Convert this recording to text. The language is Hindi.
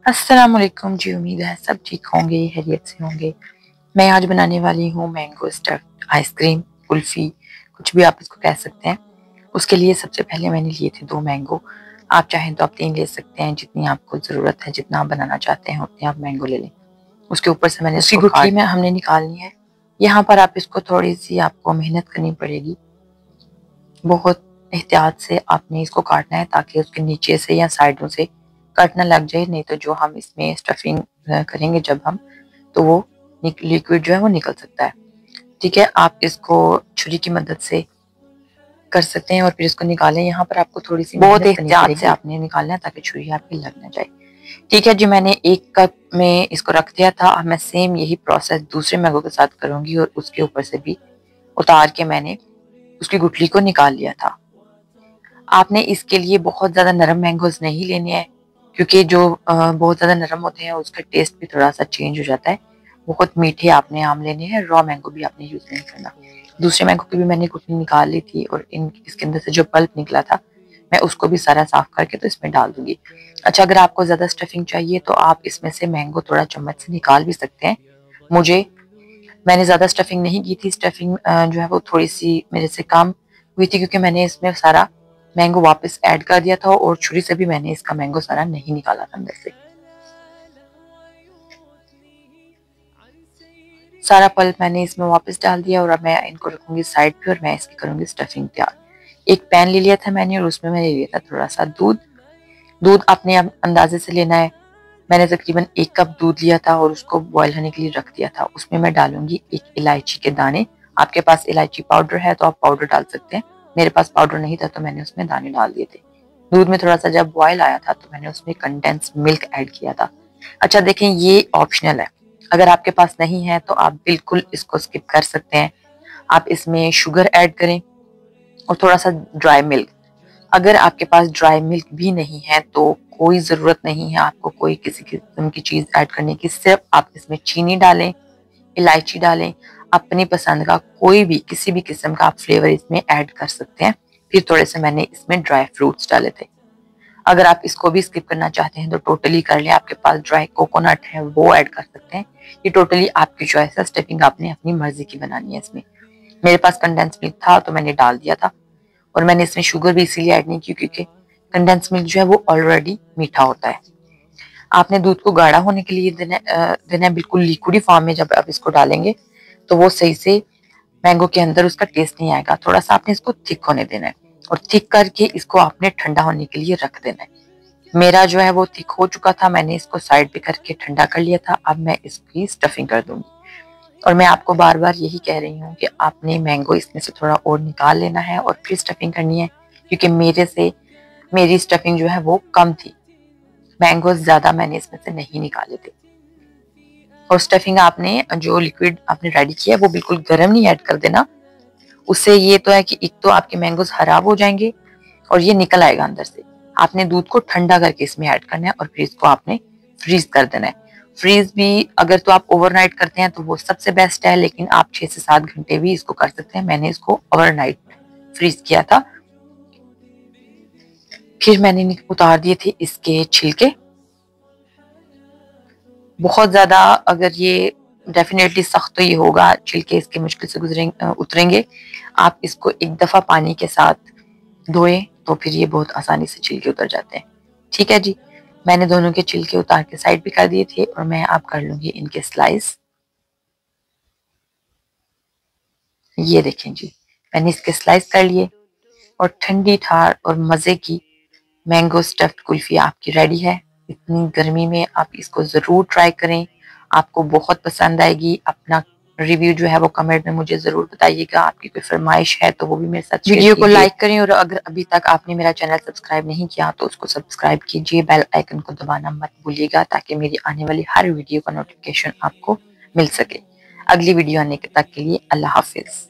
अस्सलाम वालेकुम जी। उम्मीद है सब ठीक होंगे, खैरियत से होंगे। मैं आज बनाने वाली हूँ मैंगो स्टफ्ड आइसक्रीम, कुल्फी, कुछ भी आप इसको कह सकते हैं। उसके लिए सबसे पहले मैंने लिए थे 2 मैंगो। आप चाहें तो आप 3 ले सकते हैं, जितनी आपको ज़रूरत है, जितना आप बनाना चाहते हैं उतने आप मैंगो ले लें। उसके ऊपर से मैंने उसकी गुठली में हमने निकालनी है। यहाँ पर आप इसको थोड़ी-सी आपको मेहनत करनी पड़ेगी। बहुत एहतियात से आपने इसको काटना है ताकि उसके नीचे से या साइडों से कट ना लग जाए, नहीं तो जो हम इसमें स्टफिंग करेंगे जब हम, तो वो लिक्विड जो है वो निकल सकता है। ठीक है, आप इसको छुरी की मदद से कर सकते हैं और फिर इसको निकालें। यहाँ पर आपको थोड़ी सी बहुत एहतियात से आपने निकालना है ताकि छुरी आपकी लग ना जाए। ठीक है जी, मैंने 1 कप में इसको रख दिया था। अब मैं सेम यही प्रोसेस दूसरे मैंगो के साथ करूंगी और उसके ऊपर से भी उतार के मैंने उसकी गुठली को निकाल लिया था। आपने इसके लिए बहुत ज़्यादा नरम मैंगोज़ नहीं लेने हैं, क्योंकि जो बहुत ज़्यादा नरम होते हैं उसका टेस्ट भी थोड़ा-सा चेंज हो जाता है। बहुत मीठे आपने आम लेने हैं, रॉ मैंगो भी आपने यूज़ नहीं करना। दूसरे मैंगो की भी मैंने गुठली निकाल ली थी और इसके अंदर से जो पल्प निकला था, मैं उसको भी सारा साफ करके तो इसमें डाल दूँगी। अच्छा, अगर आपको ज़्यादा स्टफिंग चाहिए तो आप इसमें से मैंगो थोड़ा चम्मच से निकाल भी सकते हैं। मुझे मैंने ज़्यादा स्टफिंग नहीं की थी, स्टफिंग जो है वो थोड़ी-सी मेरे से कम हुई थी, क्योंकि मैंने इसमें सारा मैंगो वापस ऐड कर दिया था और छुरी से भी मैंने इसका मैंगो सारा नहीं निकाला था अंदर से। सारा पल्प मैंने इसमें वापस डाल दिया और अब मैं इनको रखूंगी साइड पे और मैं इसकी करूंगी स्टफिंग तैयार। एक पैन ले लिया था मैंने और उसमें मैंने लिया था थोड़ा सा दूध। दूध अपने अंदाजे से लेना है। मैंने तकरीबन 1 कप दूध लिया था और उसको बॉयल होने के लिए रख दिया था। उसमें मैं डालूंगी 1 इलायची के दाने। आपके पास इलायची पाउडर है तो आप पाउडर डाल सकते हैं। मेरे पास पाउडर नहीं था तो मैंने उसमें दाने डाल दिए थे। दूध में थोड़ा सा जब बॉयल आया था तो मैंने उसमें कंडेंस मिल्क ऐड किया था। अच्छा देखें, ये ऑप्शनल है। अगर आपके पास नहीं है तो आप बिल्कुल इसको स्किप कर सकते हैं। आप इसमें शुगर ऐड करें और थोड़ा सा ड्राई मिल्क। अगर आपके पास ड्राई मिल्क भी नहीं है तो कोई ज़रूरत नहीं है आपको कोई किसी किस्म की चीज़ ऐड करने की। सिर्फ आप इसमें चीनी डालें, इलायची डालें, अपनी पसंद का कोई भी किसी भी किस्म का आप फ्लेवर इसमें ऐड कर सकते हैं। फिर थोड़े से मैंने इसमें ड्राई फ्रूट्स डाले थे। अगर आप इसको भी स्किप करना चाहते हैं तो टोटली कर लें। आपके पास ड्राई कोकोनट है वो ऐड कर सकते हैं। ये टोटली आपकी चॉइस है, स्टेपिंग आपने अपनी मर्जी की बनानी है इसमें। मेरे पास कंडेंस मिल्क था तो मैंने डाल दिया था और मैंने इसमें शुगर भी इसीलिए ऐड नहीं की क्योंकि कंडेंस मिल्क जो है वो ऑलरेडी मीठा होता है। आपने दूध को गाढ़ा होने के लिए देना है, बिल्कुल लिक्विड फॉर्म में जब आप इसको डालेंगे तो वो सही से मैंगो के अंदर उसका टेस्ट नहीं आएगा। थोड़ा सा आपने इसको थिक होने देना है और थिक करके इसको आपने ठंडा होने के लिए रख देना है। मेरा जो है वो थिक हो चुका था, मैंने इसको साइड पे करके ठंडा कर लिया था। अब मैं इसकी स्टफिंग कर दूंगी और मैं आपको बार बार यही कह रही हूँ कि आपने मैंगो इसमें से थोड़ा और निकाल लेना है और फिर स्टफिंग करनी है, क्योंकि मेरी स्टफिंग जो है वो कम थी। मैंगो ज्यादा मैंने इसमें से नहीं निकाले थे। और स्टफिंग आपने जो लिक्विड आपने रेडी किया है वो बिल्कुल गर्म नहीं ऐड कर देना। उससे ये तो है कि एक तो आपके मैंगोज खराब हो जाएंगे और ये निकल आएगा अंदर से। आपने दूध को ठंडा करके इसमें ऐड करना है और फिर इसको आपने फ्रीज कर देना है। फ्रीज भी अगर तो आप ओवरनाइट करते हैं तो वो सबसे बेस्ट है, लेकिन आप 6 से 7 घंटे भी इसको कर सकते हैं। मैंने इसको ओवरनाइट फ्रीज किया था। फिर मैंने उतार दिए थे इसके छिलके। बहुत ज्यादा अगर ये डेफिनेटली सख्त तो ये होगा, छिलके इसके मुश्किल से उतरेंगे। आप इसको एक दफा पानी के साथ धोएं तो फिर ये बहुत आसानी से छिलके उतर जाते हैं। ठीक है जी, मैंने दोनों के छिलके उतार के साइड भी कर दिए थे और मैं अब कर लूंगी इनके स्लाइस। ये देखें जी, मैंने इसके स्लाइस कर लिए और ठंडी ठार और मजे की मैंगो स्टफ्ड कुल्फी आपकी रेडी है। इतनी गर्मी में आप इसको जरूर ट्राई करें, आपको बहुत पसंद आएगी। अपना रिव्यू जो है वो कमेंट में मुझे जरूर बताइएगा। आपकी कोई फरमाइश है तो वो भी मेरे साथ वीडियो को लाइक करें और अगर अभी तक आपने मेरा चैनल सब्सक्राइब नहीं किया तो उसको सब्सक्राइब कीजिए। बेल आइकन को दबाना मत भूलिएगा ताकि मेरी आने वाली हर वीडियो का नोटिफिकेशन आपको मिल सके। अगली वीडियो आने तक के लिए अल्लाह हाफिज।